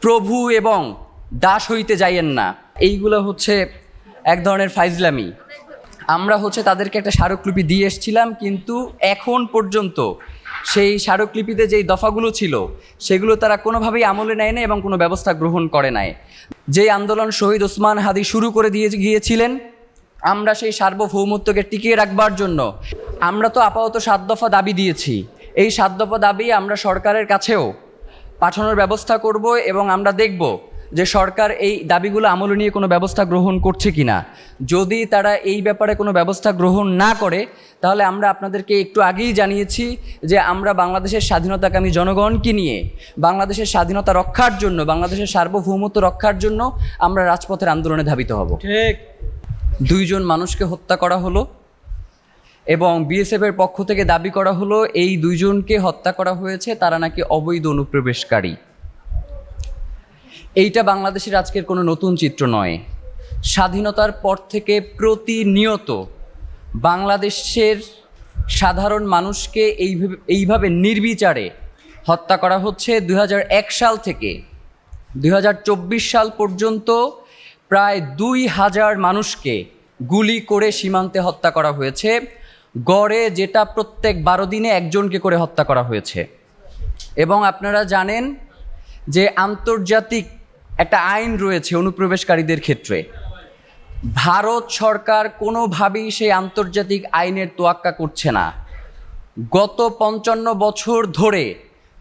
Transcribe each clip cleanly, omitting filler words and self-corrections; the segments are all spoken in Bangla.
প্রভু এবং দাস হইতে যাইয়েন না, এইগুলো হচ্ছে এক ধরনের ফাইজলামি। আমরা হচ্ছে তাদেরকে একটা স্মারকলিপি দিয়ে এসেছিলাম, কিন্তু এখন পর্যন্ত সেই স্মারকলিপিতে যেই দফাগুলো ছিল সেগুলো তারা কোনোভাবেই আমলে নেয় না এবং কোনো ব্যবস্থা গ্রহণ করে নাই। যেই আন্দোলন শহীদ ওসমান হাদি শুরু করে দিয়ে গিয়েছিলেন, আমরা সেই সার্বভৌমত্বকে টিকিয়ে রাখবার জন্য আমরা তো আপাতত 7 দফা দাবি দিয়েছি। এই 7 দফা দাবি আমরা সরকারের কাছেও পাঠানোর ব্যবস্থা করব এবং আমরা দেখব যে সরকার এই দাবিগুলো আমলে নিয়ে কোনো ব্যবস্থা গ্রহণ করছে কিনা। যদি তারা এই ব্যাপারে কোনো ব্যবস্থা গ্রহণ না করে, তাহলে আমরা আপনাদেরকে একটু আগেই জানিয়েছি যে আমরা বাংলাদেশের স্বাধীনতাকামী জনগণকে নিয়ে বাংলাদেশের স্বাধীনতা রক্ষার জন্য, বাংলাদেশের সার্বভৌমত্ব রক্ষার জন্য আমরা রাজপথের আন্দোলনে ধাবিত হব। ঠিক। 2 জন মানুষকে হত্যা করা হলো এবং বিএসএফের পক্ষ থেকে দাবি করা হলো এই 2 জনকে হত্যা করা হয়েছে তারা নাকি অবৈধ অনুপ্রবেশকারী। এইটা বাংলাদেশের আজকের কোনো নতুন চিত্র নয়। স্বাধীনতার পর থেকে প্রতিনিয়ত বাংলাদেশের সাধারণ মানুষকে এইভাবে নির্বিচারে হত্যা করা হচ্ছে। 2001 সাল থেকে 2024 সাল পর্যন্ত প্রায় 2000 মানুষকে গুলি করে সীমান্তে হত্যা করা হয়েছে, গড়ে যেটা প্রত্যেক 12 দিনে একজনকে করে হত্যা করা হয়েছে। এবং আপনারা জানেন যে আন্তর্জাতিক একটা আইন রয়েছে অনুপ্রবেশকারীদের ক্ষেত্রে। ভারত সরকার কোনোভাবেই সেই আন্তর্জাতিক আইনের তোয়াক্কা করছে না। গত 55 বছর ধরে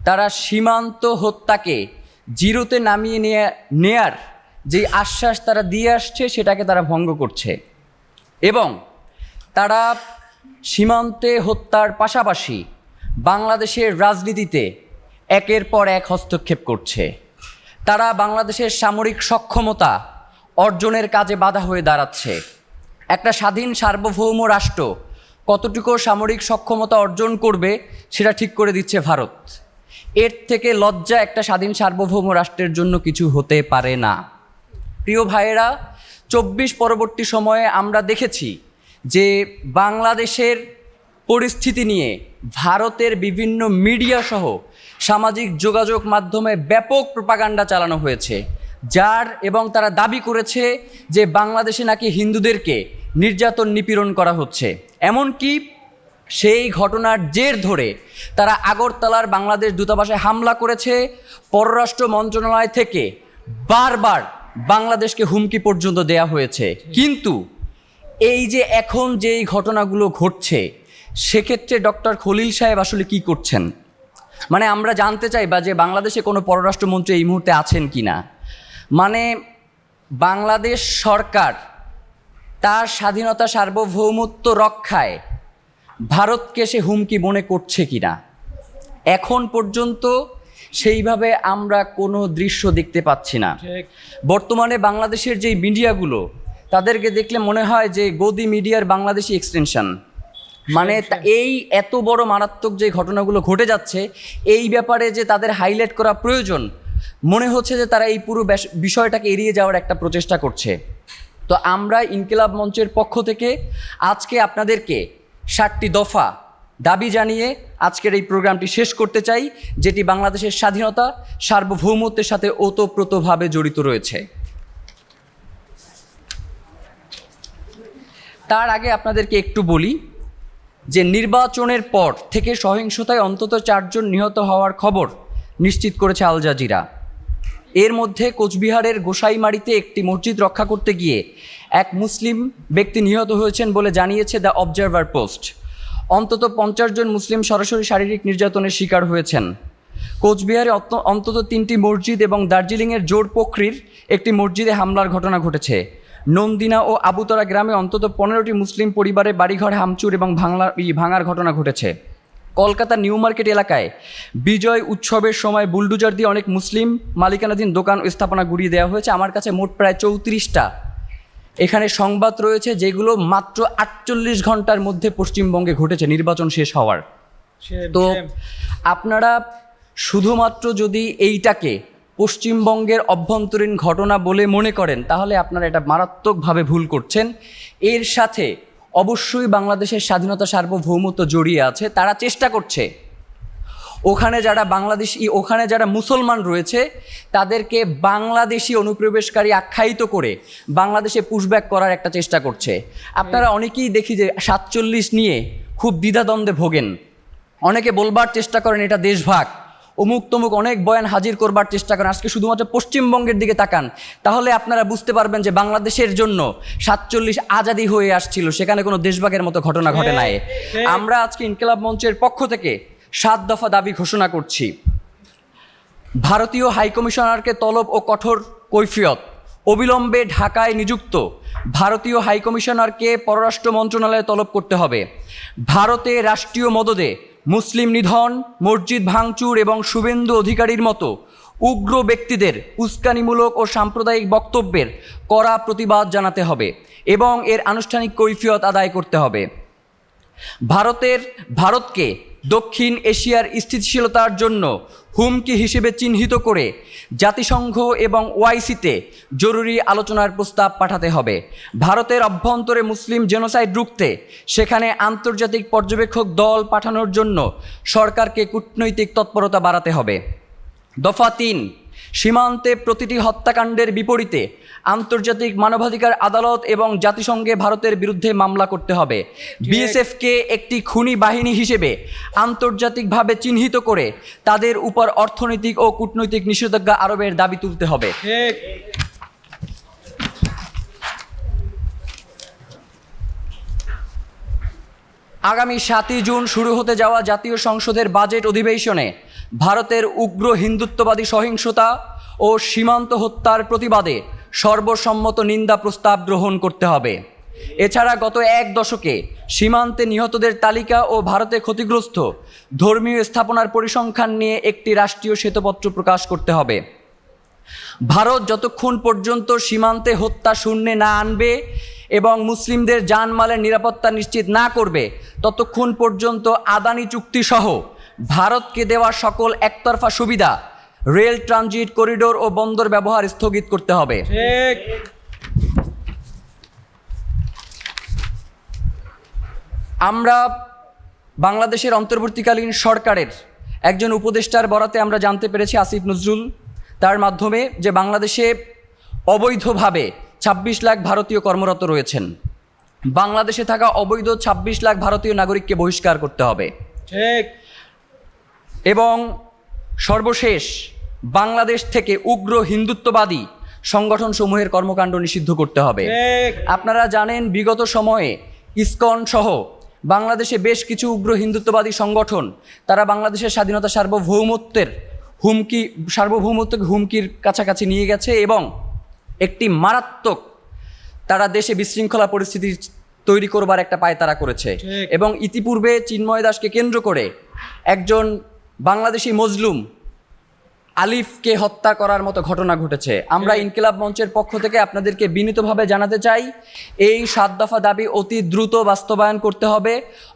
তারা সীমান্ত হত্যাকে জিরোতে নামিয়ে নেয়ার যে আশ্বাস তারা দিয়ে আসছে সেটাকে তারা ভঙ্গ করছে এবং তারা সীমান্তে হত্যার পাশাপাশি বাংলাদেশের রাজনীতিতে একের পর এক হস্তক্ষেপ করছে। তারা বাংলাদেশের সামরিক সক্ষমতা অর্জনের কাজে বাধা হয়ে দাঁড়াচ্ছে। একটা স্বাধীন সার্বভৌম রাষ্ট্র কতটুকু সামরিক সক্ষমতা অর্জন করবে সেটা ঠিক করে দিচ্ছে ভারত। এর থেকে লজ্জা একটা স্বাধীন সার্বভৌম রাষ্ট্রের জন্য কিছু হতে পারে না। প্রিয় ভাইয়েরা, 24 পরবর্তী সময়ে আমরা দেখেছি যে বাংলাদেশের পরিস্থিতি নিয়ে ভারতের বিভিন্ন মিডিয়া সহ সামাজিক যোগাযোগ মাধ্যমে ব্যাপক প্রোপাগান্ডা চালানো হয়েছে, এবং তারা দাবি করেছে যে বাংলাদেশে নাকি হিন্দুদেরকে নির্যাতন নিপীড়ন করা হচ্ছে। এমনকি সেই ঘটনার জের ধরে তারা আগরতলার বাংলাদেশ দূতাবাসে হামলা করেছে। পররাষ্ট্র মন্ত্রণালয় থেকে বারবার বাংলাদেশকে হুমকি পর্যন্ত দেয়া হয়েছে। কিন্তু এই যে এখন যেই ঘটনাগুলো ঘটছে সেক্ষেত্রে ডক্টর খলিল সাহেব আসলে কি করছেন? মানে আমরা জানতে চাই যে বাংলাদেশে কোনো পররাষ্ট্রমন্ত্রী এই মুহূর্তে আছেন কি না। মানে বাংলাদেশ সরকার তার স্বাধীনতা সার্বভৌমত্ব রক্ষায় ভারতকে সে হুমকি মনে করছে কি না, এখন পর্যন্ত সেইভাবে আমরা কোনো দৃশ্য দেখতে পাচ্ছি না। বর্তমানে বাংলাদেশের যেই মিডিয়াগুলো, তাদেরকে দেখলে মনে হয় যে গদি মিডিয়ার বাংলাদেশি এক্সটেনশন। মানে এই এত বড় মারাত্মক যে ঘটনাগুলো ঘটে যাচ্ছে, এই ব্যাপারে যে তাদের হাইলাইট করা প্রয়োজন, মনে হচ্ছে যে তারা এই পুরো বিষয়টাকে এড়িয়ে যাওয়ার একটা প্রচেষ্টা করছে। তো আমরা ইনকিলাব মঞ্চের পক্ষ থেকে আজকে আপনাদেরকে 7টি দফা দাবি জানিয়ে আজকের এই প্রোগ্রামটি শেষ করতে চাই, যেটি বাংলাদেশের স্বাধীনতা সার্বভৌমত্বের সাথে ওতপ্রোতভাবে জড়িত রয়েছে। তার আগে আপনাদেরকে একটু বলি যে নির্বাচনের পর থেকে সহিংসতায় অন্তত 4 জন নিহত হওয়ার খবর নিশ্চিত করেছে আল জাজিরা। এর মধ্যে কোচবিহারের গোসাইমারিতে একটি মসজিদ রক্ষা করতে গিয়ে এক মুসলিম ব্যক্তি নিহত হয়েছেন বলে জানিয়েছে দ্য অবজারভার পোস্ট। অন্তত 50 জন মুসলিম সরাসরি শারীরিক নির্যাতনের শিকার হয়েছেন। কোচবিহারে অন্তত 3টি মসজিদ এবং দার্জিলিংয়ের জোরপোখরির একটি মসজিদে হামলার ঘটনা ঘটেছে। নন্দিনা ও আবুতরা গ্রামে অন্তত 15টি মুসলিম পরিবারে বাড়িঘর হামচুর এবং ভাঙার ঘটনা ঘটেছে। কলকাতা নিউ মার্কেট এলাকায় বিজয় উৎসবের সময় বুলডোজার দিয়ে অনেক মুসলিম মালিকানাধীন দোকান ও স্থাপনা গুড়িয়ে দেওয়া হয়েছে। আমার কাছে মোট প্রায় 34টা এখানে সংবাদ রয়েছে যেগুলো মাত্র 48 ঘন্টার মধ্যে পশ্চিমবঙ্গে ঘটেছে নির্বাচন শেষ হওয়ার। তো আপনারা শুধুমাত্র যদি এইটাকে পশ্চিমবঙ্গের অভ্যন্তরীণ ঘটনা বলে মনে করেন, তাহলে আপনারা এটা মারাত্মকভাবে ভুল করছেন। এর সাথে অবশ্যই বাংলাদেশের স্বাধীনতা সার্বভৌমত্ব জড়িয়ে আছে। তারা চেষ্টা করছে ওখানে যারা মুসলমান রয়েছে তাদেরকে বাংলাদেশি অনুপ্রবেশকারী আখ্যায়িত করে বাংলাদেশে পুশব্যাক করার একটা চেষ্টা করছে। আপনারা অনেকেই দেখি যে 47 নিয়ে খুব দ্বিধাদ্বন্দ্বে ভোগেন, অনেকে বলবার চেষ্টা করেন এটা দেশভাগ, অমুক তমুক অনেক বয়ান হাজির করবার চেষ্টা করেন। আজকে শুধুমাত্র পশ্চিমবঙ্গের দিকে তাকান, তাহলে আপনারা বুঝতে পারবেন যে বাংলাদেশের জন্য 47 আজাদি হয়ে আসছিল, সেখানে কোনো দেশভাগের মতো ঘটনা ঘটে নাই। আমরা আজকে ইনকিলাব মঞ্চের পক্ষ থেকে 7 দফা দাবি ঘোষণা করছি। ভারতীয় হাইকমিশনারকে তলব ও কঠোর কৈফিয়ত। অবিলম্বে ঢাকায় নিযুক্ত ভারতীয় হাইকমিশনারকে পররাষ্ট্র মন্ত্রণালয়ে তলব করতে হবে। ভারতে রাষ্ট্রীয় মদদে মুসলিম নিধন, মসজিদ ভাঙচুর এবং শুভেন্দু অধিকারীর মতো উগ্র ব্যক্তিদের উস্কানিমূলক ও সাম্প্রদায়িক বক্তব্যের কড়া প্রতিবাদ জানাতে হবে এবং এর আনুষ্ঠানিক কৈফিয়ত আদায় করতে হবে। ভারতকে দক্ষিণ এশিয়ার স্থিতিশীলতার জন্য হুমকি হিসেবে চিহ্নিত করে জাতিসংঘ এবং ওআইসিতে জরুরি আলোচনার প্রস্তাব পাঠাতে হবে। ভারতের অভ্যন্তরে মুসলিম জেনোসাইড রুখতে সেখানে আন্তর্জাতিক পর্যবেক্ষক দল পাঠানোর জন্য সরকারকে কূটনৈতিক তৎপরতা বাড়াতে হবে। দফা 3, সীমান্তে প্রতিটি হত্যাকাণ্ডের বিপরীতে আন্তর্জাতিক মানবাধিকার আদালত এবং জাতিসংঘে ভারতের বিরুদ্ধে মামলা করতে হবে। বিএসএফকে একটি খুনি বাহিনী হিসেবে আন্তর্জাতিকভাবে চিহ্নিত করে তাদের উপর অর্থনৈতিক ও কূটনৈতিক নিষেধাজ্ঞা আরোপের দাবি তুলতে হবে। আগামী 7 জুন শুরু হতে যাওয়া জাতীয় সংসদের বাজেট অধিবেশনে ভারতের উগ্র হিন্দুত্ববাদী সহিংসতা ও সীমান্ত হত্যার প্রতিবাদে সর্বসম্মত নিন্দা প্রস্তাব গ্রহণ করতে হবে। এছাড়া গত 1 দশকে সীমান্তে নিহতদের তালিকা ও ভারতে ক্ষতিগ্রস্ত ধর্মীয় স্থাপনার পরিসংখ্যান নিয়ে একটি রাষ্ট্রীয় শ্বেতপত্র প্রকাশ করতে হবে। ভারত যতক্ষণ পর্যন্ত সীমান্তে হত্যা শূন্যে না আনবে এবং মুসলিমদের জানমালের নিরাপত্তা নিশ্চিত না করবে, ততক্ষণ পর্যন্ত আদানি চুক্তি সহ ভারতকে দেওয়া সকল একতরফা সুবিধা, রেল ট্রানজিট করিডোর ও বন্দর ব্যবহার স্থগিত করতে হবে। আমরা বাংলাদেশের অন্তর্বর্তীকালীন সরকারের একজন উপদেষ্টার বরাতে আমরা জানতে পেরেছি, আসিফ নজরুল, তার মাধ্যমে যে বাংলাদেশে অবৈধভাবে 26 লাখ ভারতীয় কর্মরত রয়েছেন। বাংলাদেশে থাকা অবৈধ 26 লাখ ভারতীয় নাগরিককে বহিষ্কার করতে হবে। এবং সর্বশেষ বাংলাদেশ থেকে উগ্র হিন্দুত্ববাদী সংগঠনসমূহের কর্মকাণ্ড নিষিদ্ধ করতে হবে। আপনারা জানেন বিগত সময়ে ইসকন সহ বাংলাদেশে বেশ কিছু উগ্র হিন্দুত্ববাদী সংগঠন তারা বাংলাদেশের স্বাধীনতা সার্বভৌমত্বকে হুমকির কাছাকাছি নিয়ে গেছে এবং একটি মারাত্মক তারা দেশে বিশৃঙ্খলা পরিস্থিতি তৈরি করবার একটা পায়তারা করেছে। এবং ইতিপূর্বে চিন্ময় দাসকে কেন্দ্র করে একজন বাংলাদেশি মজলুম আলিফকে হত্যা করার মতো ঘটনা ঘটেছে। আমরা ইনকিলাব মঞ্চের পক্ষ থেকে আপনাদেরকে বিনীতভাবে জানাতে চাই, এই 7 দফা দাবি অতি দ্রুত বাস্তবায়ন করতে হবে।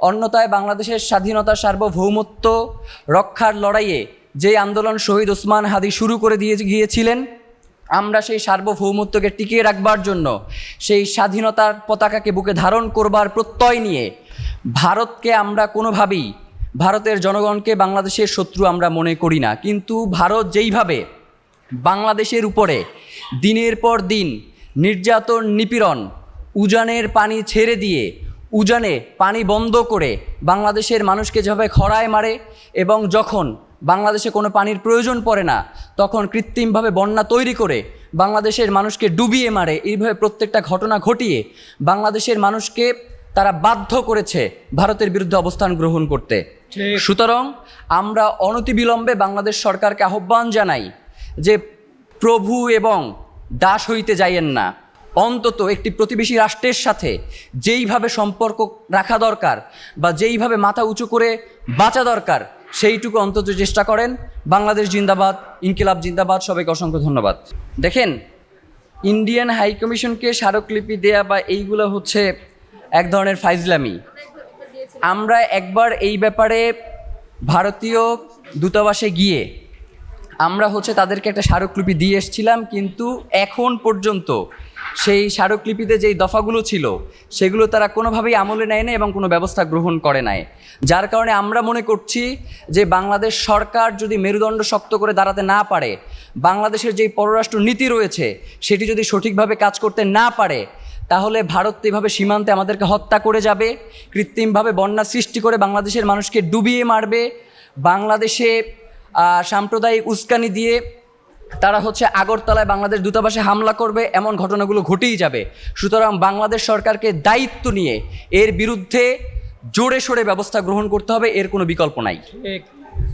অন্যথায় বাংলাদেশের স্বাধীনতা সার্বভৌমত্ব রক্ষার লড়াইয়ে যে আন্দোলন শহীদ ওসমান হাদি শুরু করে গিয়েছিলেন, আমরা সেই সার্বভৌমত্বকে টিকিয়ে রাখবার জন্য, সেই স্বাধীনতার পতাকাকে বুকে ধারণ করবার প্রত্যয় নিয়ে ভারতকে আমরা কোনোভাবেই, ভারতের জনগণকে বাংলাদেশের শত্রু আমরা মনে করি না, কিন্তু ভারত যেইভাবে বাংলাদেশের উপরে দিনের পর দিন নির্যাতন, নিপীড়ন, উজানের পানি ছেড়ে দিয়ে উজানে পানি বন্ধ করে বাংলাদেশের মানুষকে যেভাবে খরায় মারে এবং যখন বাংলাদেশে কোনো পানির প্রয়োজন পড়ে না তখন কৃত্রিমভাবে বন্যা তৈরি করে বাংলাদেশের মানুষকে ডুবিয়ে মারে, এইভাবে প্রত্যেকটা ঘটনা ঘটিয়ে বাংলাদেশের মানুষকে তারা বাধ্য করেছে ভারতের বিরুদ্ধে অবস্থান গ্রহণ করতে। সুতরাং আমরা অনতিবিলম্বে বাংলাদেশ সরকারকে আহ্বান জানাই যে প্রভু এবং দাস হইতে যাইয়েন না, অন্তত একটি প্রতিবেশী রাষ্ট্রের সাথে যেইভাবে সম্পর্ক রাখা দরকার বা যেইভাবে মাথা উঁচু করে বাঁচা দরকার সেইটুকু অন্তত চেষ্টা করেন। বাংলাদেশ জিন্দাবাদ, ইনকিলাব জিন্দাবাদ। সবাইকে অসংখ্য ধন্যবাদ। দেখেন, ইন্ডিয়ান হাইকমিশনকে স্মারকলিপি দেয়া বা এইগুলো হচ্ছে এক ধরনের ফাইজলামি। আমরা একবার এই ব্যাপারে ভারতীয় দূতাবাসে গিয়ে আমরা তাদেরকে একটা স্মারকলিপি দিয়ে এসেছিলাম, কিন্তু এখন পর্যন্ত সেই স্মারকলিপিতে যেই দফাগুলো ছিল সেগুলো তারা কোনোভাবেই আমলে নেয় না এবং কোনো ব্যবস্থা গ্রহণ করে নাই, যার কারণে আমরা মনে করছি যে বাংলাদেশ সরকার যদি মেরুদণ্ড শক্ত করে দাঁড়াতে না পারে, বাংলাদেশের যেই পররাষ্ট্র নীতি রয়েছে সেটি যদি সঠিকভাবে কাজ করতে না পারে, তাহলে ভারত এভাবে সীমান্তে আমাদেরকে হত্যা করে যাবে, কৃত্রিমভাবে বন্যা সৃষ্টি করে বাংলাদেশের মানুষকে ডুবিয়ে মারবে, বাংলাদেশে সাম্প্রদায়িক উস্কানি দিয়ে তারা আগরতলায় বাংলাদেশ দূতাবাসে হামলা করবে, এমন ঘটনাগুলো ঘটেই যাবে। সুতরাং বাংলাদেশ সরকারকে দায়িত্ব নিয়ে এর বিরুদ্ধে জোরে সোরে ব্যবস্থা গ্রহণ করতে হবে, এর কোনো বিকল্প নাই।